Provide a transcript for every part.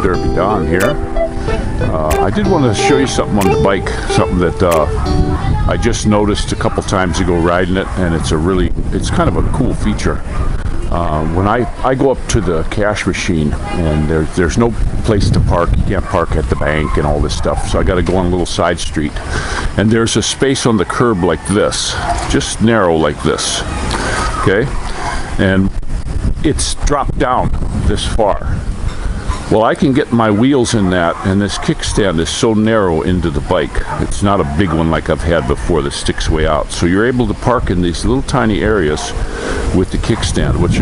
Derby Don here. I did want to show you something on the bike, something that I just noticed a couple times ago riding it, and it's kind of a cool feature. When I go up to the cash machine, and there's no place to park, you can't park at the bank and all this stuff, so I got to go on a little side street, and there's a space on the curb like this, just narrow like this, okay, and it's dropped down this far. Well, I can get my wheels in that, and this kickstand is so narrow into the bike. It's not a big one like I've had before that sticks way out. So you're able to park in these little tiny areas with the kickstand, which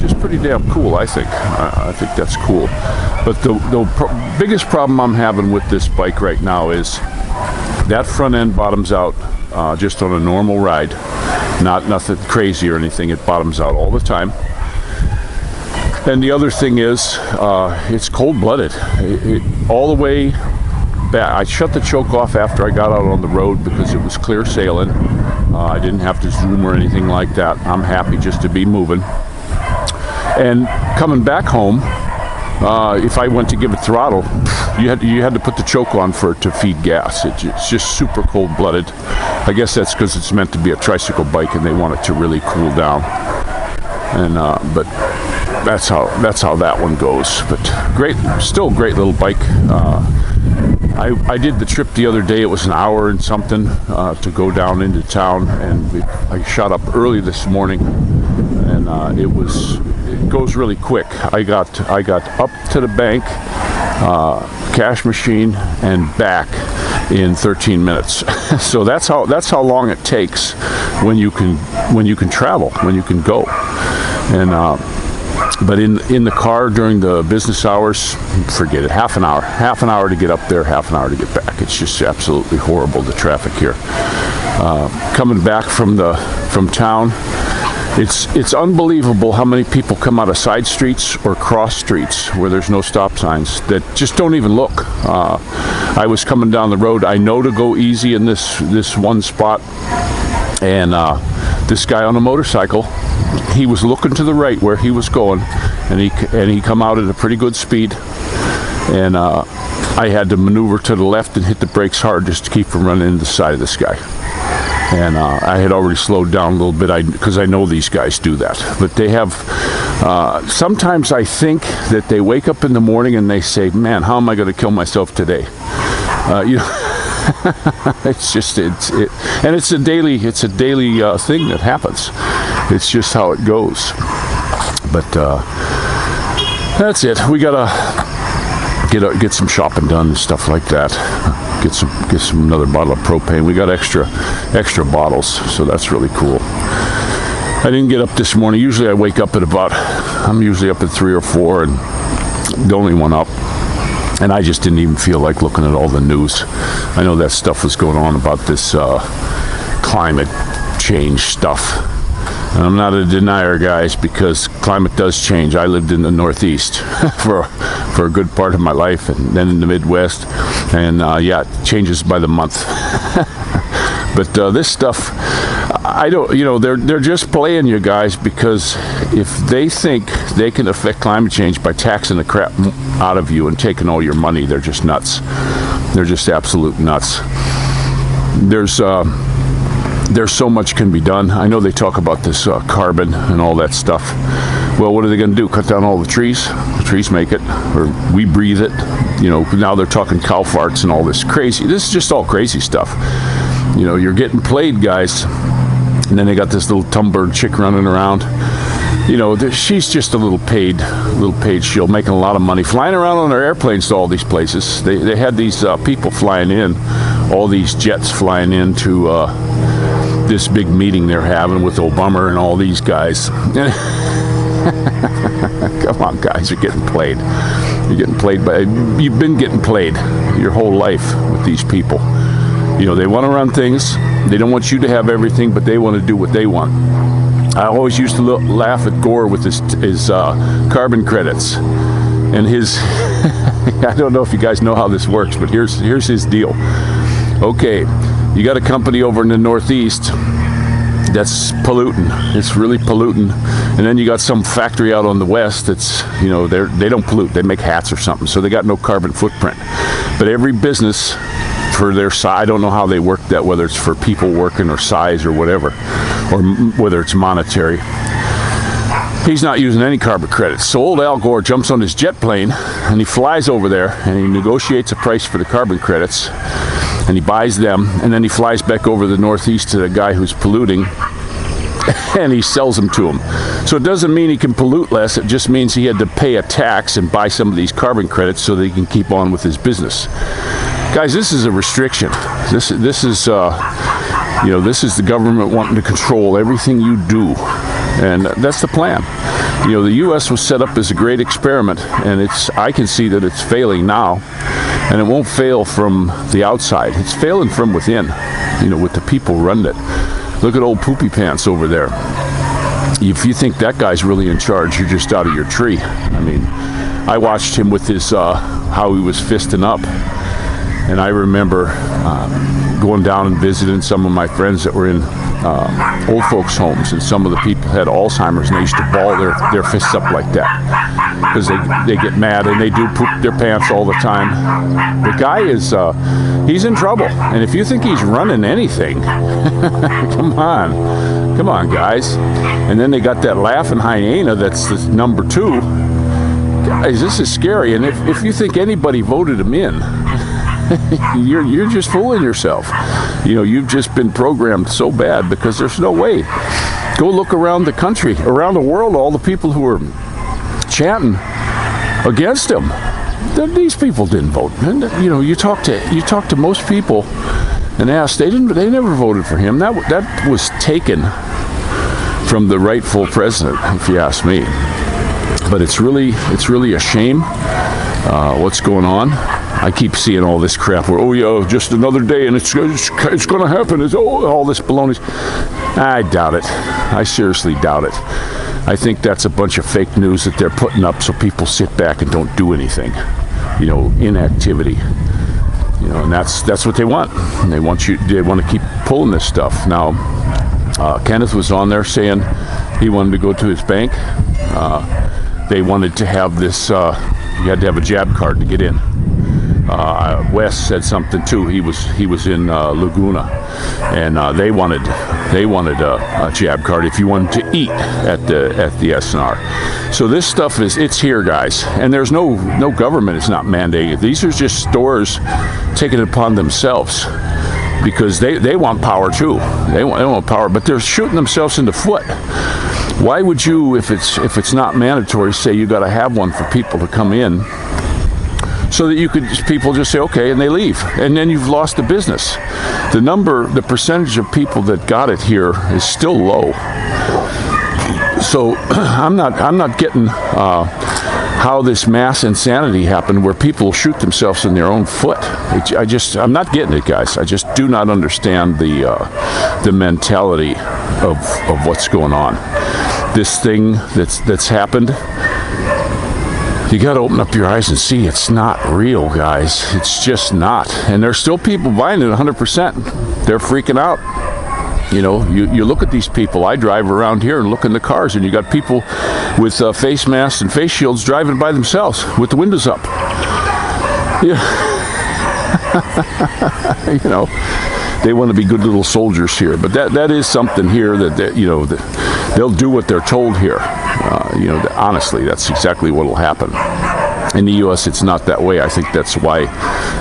is pretty damn cool, I think. I think that's cool. But the biggest problem I'm having with this bike right now is that front end bottoms out just on a normal ride. Nothing crazy or anything. It bottoms out all the time. And the other thing is, it's cold-blooded. All the way back. I shut the choke off after I got out on the road because it was clear sailing. I didn't have to zoom or anything like that. I'm happy just to be moving. And coming back home, if I went to give it throttle, you had to put the choke on for it to feed gas. It's just super cold-blooded. I guess that's because it's meant to be a tricycle bike and they want it to really cool down. And but that's how that one goes. But still a great little bike. I did the trip the other day. It was an hour and something to go down into town, and I shot up early this morning, and it goes really quick. I got up to the bank, cash machine, and back in 13 minutes. So that's how long it takes when you can travel, when you can go. And but in the car during the business hours, forget it. Half an hour to get up there, half an hour to get back. It's just absolutely horrible, the traffic here. Coming back from town, it's unbelievable how many people come out of side streets or cross streets where there's no stop signs that just don't even look. I was coming down the road. I know to go easy in this one spot, and this guy on a motorcycle, he was looking to the right where he was going, and he come out at a pretty good speed, and I had to maneuver to the left and hit the brakes hard just to keep from running into the side of this guy. And I had already slowed down a little bit because I know these guys do that. But they have, sometimes I think that they wake up in the morning and they say, man, how am I going to kill myself today? And it's a daily thing that happens. It's just how it goes. But that's it. We gotta get some shopping done and stuff like that. Get some another bottle of propane. We got extra bottles, so that's really cool. I didn't get up this morning. Usually I wake up I'm usually up at 3 or 4 and the only one up. And I just didn't even feel like looking at all the news. I know that stuff was going on about this climate change stuff. And I'm not a denier, guys, because climate does change. I lived in the Northeast for a good part of my life, and then in the Midwest. And it changes by the month. But this stuff, I don't, they're just playing you guys, because if they think they can affect climate change by taxing the crap out of you and taking all your money, they're just nuts. They're just absolute nuts. There's so much can be done. I know they talk about this carbon and all that stuff. Well, what are they going to do? Cut down all the trees? The trees make it, or we breathe it. Now they're talking cow farts and all this crazy. This is just all crazy stuff. You're getting played, guys. And then they got this little Tumblr chick running around. She's just a little paid shield, making a lot of money, flying around on their airplanes to all these places. They had these people flying in, all these jets flying into this big meeting they're having with Obama and all these guys. Come on, guys, you're getting played. You've been getting played your whole life with these people. They want to run things. They don't want you to have everything, but they want to do what they want. I always used to laugh at Gore with his carbon credits and his. I don't know if you guys know how this works, but here's his deal. Okay, you got a company over in the Northeast. that's polluting. It's really polluting. And then you got some factory out on the west that's, you know, they don't pollute. They make hats or something, so they got no carbon footprint. But every business for their size, I don't know how they work that, whether it's for people working or size or whatever, or whether it's monetary. He's not using any carbon credits. So old Al Gore jumps on his jet plane and he flies over there and he negotiates a price for the carbon credits and he buys them, and then he flies back over the Northeast to the guy who's polluting and he sells them to him. So it doesn't mean he can pollute less, it just means he had to pay a tax and buy some of these carbon credits so that he can keep on with his business. Guys, this is a restriction. This is you know, this is the government wanting to control everything you do. And that's the plan. You know, the U.S. was set up as a great experiment, and I can see that it's failing now, and it won't fail from the outside. It's failing from within, you know, with the people running it. Look at old Poopy Pants over there. If you think that guy's really in charge, you're just out of your tree. I mean, I watched him with his, how he was fisting up, and I remember going down and visiting some of my friends that were in old folks' homes, and some of the people had Alzheimer's, and they used to ball their fists up like that because they get mad and they do poop their pants all the time. The guy is he's in trouble, and if you think he's running anything, come on guys. And then they got that laughing hyena that's the number 2. Guys, this is scary, and if you think anybody voted him in, you're just fooling yourself. You know, you've just been programmed so bad, because there's no way. Go look around the country, around the world, all the people who are chanting against him. These people didn't vote. And, you know, you talk to most people and ask, they never voted for him. That was taken from the rightful president, if you ask me. But it's really a shame what's going on. I keep seeing all this crap where, oh yeah, just another day and it's going to happen. It's all this baloney. I doubt it. I seriously doubt it. I think that's a bunch of fake news that they're putting up so people sit back and don't do anything. You know, inactivity. You know, and that's what they want. They want to keep pulling this stuff. Now, Kenneth was on there saying he wanted to go to his bank. They wanted to have this. You had to have a jab card to get in. Wes said something too. He was in Laguna, and they wanted a jab card if you wanted to eat at the SNR. So this stuff it's here, guys, and there's no government is not mandating it. These are just stores taking it upon themselves because they want power too. They want power, but they're shooting themselves in the foot. Why would you, if it's not mandatory, say you got to have one for people to come in? So that people just say, okay, and they leave. And then you've lost the business. The percentage of people that got it here is still low. So I'm not getting how this mass insanity happened where people shoot themselves in their own foot. I'm not getting it, guys. I just do not understand the mentality of what's going on. This thing that's happened, you got to open up your eyes and see it's not real, guys. It's just not. And there's still people buying it 100%. They're freaking out. You know, you look at these people. I drive around here and look in the cars, and you got people with face masks and face shields driving by themselves with the windows up. Yeah. You know, they want to be good little soldiers here. But that is something here that you know, they'll do what they're told here. You know, honestly, that's exactly what will happen. In the U.S., it's not that way. I think that's why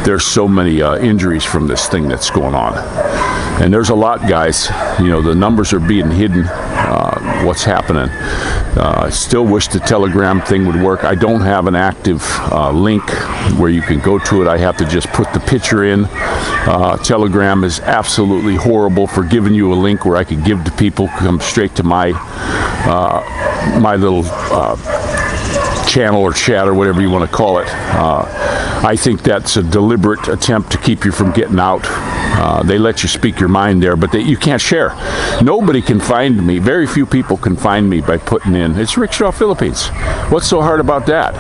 there's so many injuries from this thing that's going on. And there's a lot, guys. You know, the numbers are being hidden. What's happening? I still wish the Telegram thing would work. I don't have an active link where you can go to it. I have to just put the picture in. Telegram is absolutely horrible for giving you a link where I could give to people, come straight to my little channel or chat or whatever you want to call it. I think that's a deliberate attempt to keep you from getting out. They let you speak your mind there, but you can't share. Nobody can find me. Very few people can find me by putting in, it's Rickshaw Philippines. What's so hard about that?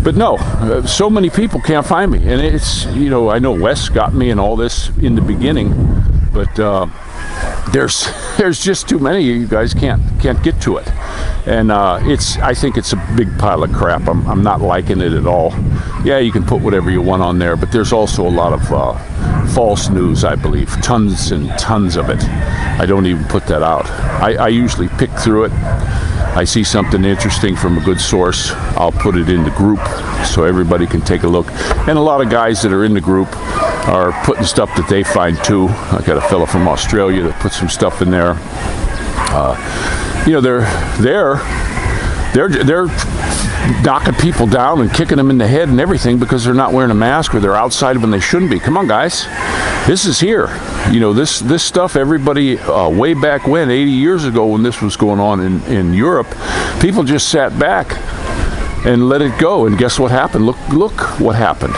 But no, so many people can't find me. And it's, you know, I know Wes got me and all this in the beginning, But there's just too many. You guys can't get to it, and I think it's a big pile of crap. I'm not liking it at all. Yeah, you can put whatever you want on there, but there's also a lot of false news, I believe, tons and tons of it. I don't even put that out. I usually pick through it. I see something interesting from a good source, I'll put it in the group so everybody can take a look. And a lot of guys that are in the group are putting stuff that they find too. I got a fellow from Australia that put some stuff in there. You know, they're knocking people down and kicking them in the head and everything because they're not wearing a mask or they're outside when they shouldn't be. Come on, guys. This is here. You know, this stuff, everybody, way back when, 80 years ago when this was going on in Europe, people just sat back and let it go. And guess what happened? Look what happened.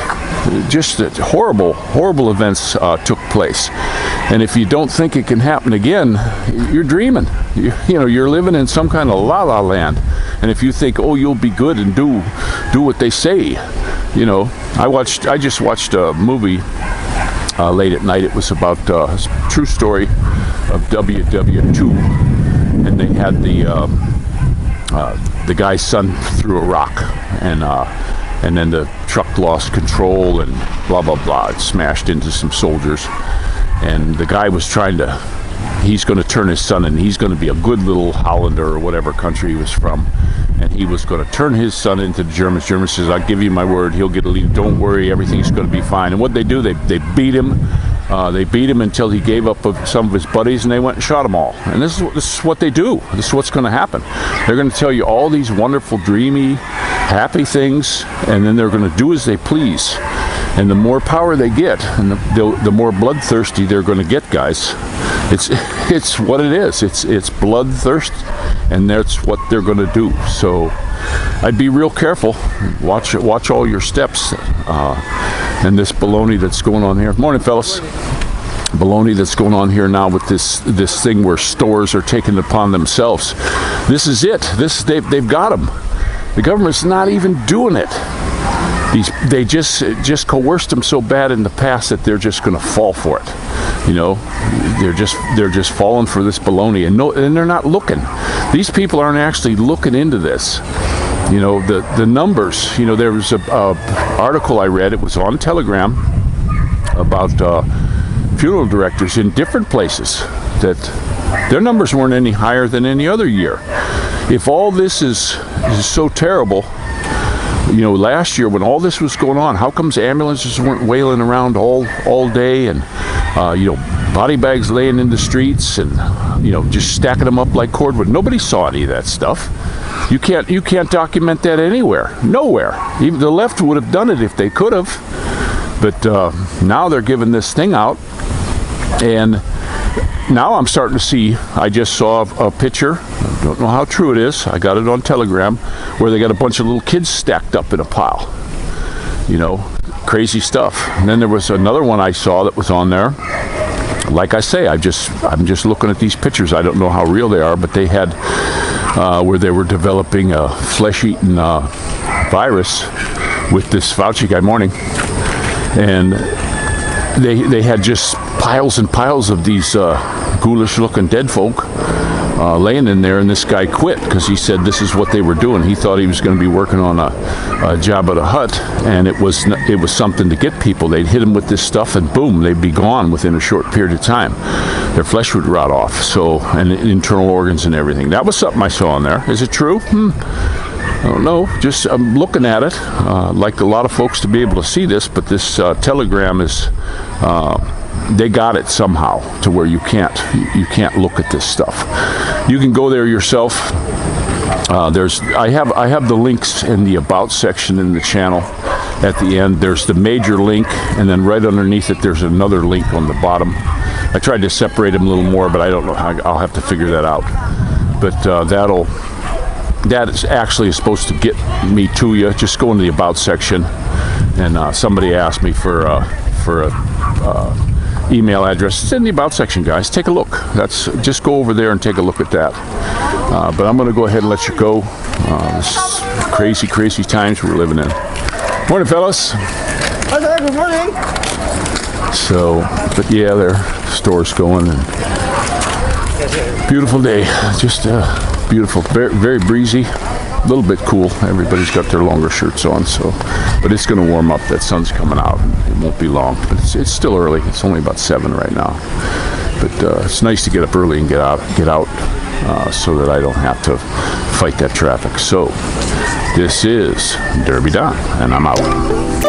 Just horrible events took place. And if you don't think it can happen again, you're dreaming. You know, you're living in some kind of la-la land. And if you think, oh, you'll be good and do what they say, you know. I just watched a movie late at night. It was about a true story of WW2, and they had the guy's son threw a rock, and then the truck lost control and blah blah blah. It smashed into some soldiers, and the guy was he's going to turn his son in. He's going to be a good little Hollander or whatever country he was from, and he was going to turn his son into the Germans. Germans says, "I'll give you my word. He'll get a lead. Don't worry, everything's going to be fine." And what they do, they beat him. They beat him until he gave up some of his buddies, and they went and shot them all. And this is what they do. This is what's going to happen. They're going to tell you all these wonderful, dreamy, happy things, and then they're going to do as they please. And the more power they get, and the more bloodthirsty they're going to get, guys. It's what it is. It's bloodthirst, and that's what they're going to do. So I'd be real careful. Watch all your steps. And this baloney that's going on here. Morning, fellas. Baloney that's going on here now with this thing where stores are taking it upon themselves. This is it. They've got them. The government's not even doing it. They just coerced them so bad in the past that they're just going to fall for it. You know, they're just falling for this baloney, and they're not looking. These people aren't actually looking into this. You know, the numbers. You know, there was a article I read. It was on Telegram about funeral directors in different places that their numbers weren't any higher than any other year. If all this is so terrible, you know, last year when all this was going on, how comes ambulances weren't wailing around all day, and you know, body bags laying in the streets, and you know, just stacking them up like cordwood? Nobody saw any of that stuff. You can't document that anywhere, nowhere. Even the left would have done it if they could have, but now they're giving this thing out, and now I'm starting to see. I just saw a picture. I don't know how true it is. I got it on Telegram, where they got a bunch of little kids stacked up in a pile. You know, crazy stuff. And then there was another one I saw that was on there. Like I say, I'm just looking at these pictures. I don't know how real they are, but they had where they were developing a flesh-eating virus with this Fauci guy. Morning, and they had just piles and piles of these ghoulish-looking dead folk laying in there, and this guy quit because he said this is what they were doing. He thought he was going to be working on a job at a hut, and it was something to get people. They'd hit them with this stuff, and boom, they'd be gone within a short period of time. Their flesh would rot off, and internal organs and everything. That was something I saw on there. Is it true? I don't know. Just I'm looking at it. Like a lot of folks to be able to see this, but this Telegram is. They got it somehow to where you can't look at this stuff. You can go there yourself. I have the links in the about section in the channel. At the end, there's the major link, and then right underneath it, there's another link on the bottom. I tried to separate them a little more, but I don't know how. I'll have to figure that out. But that is actually supposed to get me to you. Just go into the about section, and somebody asked me for a email address. It's in the about section, guys. Take a look. Just go over there and take a look at that. But I'm going to go ahead and let you go. This crazy times we're living in. Morning, fellas. Hi there. Good morning. So, but yeah, their store's going, and beautiful day, just beautiful, very, very breezy, a little bit cool. Everybody's got their longer shirts on, so, but it's going to warm up. That sun's coming out, and it won't be long, but it's still early. It's only about 7 right now, but it's nice to get up early and get out, so that I don't have to fight that traffic. So this is Derby Don, and I'm out.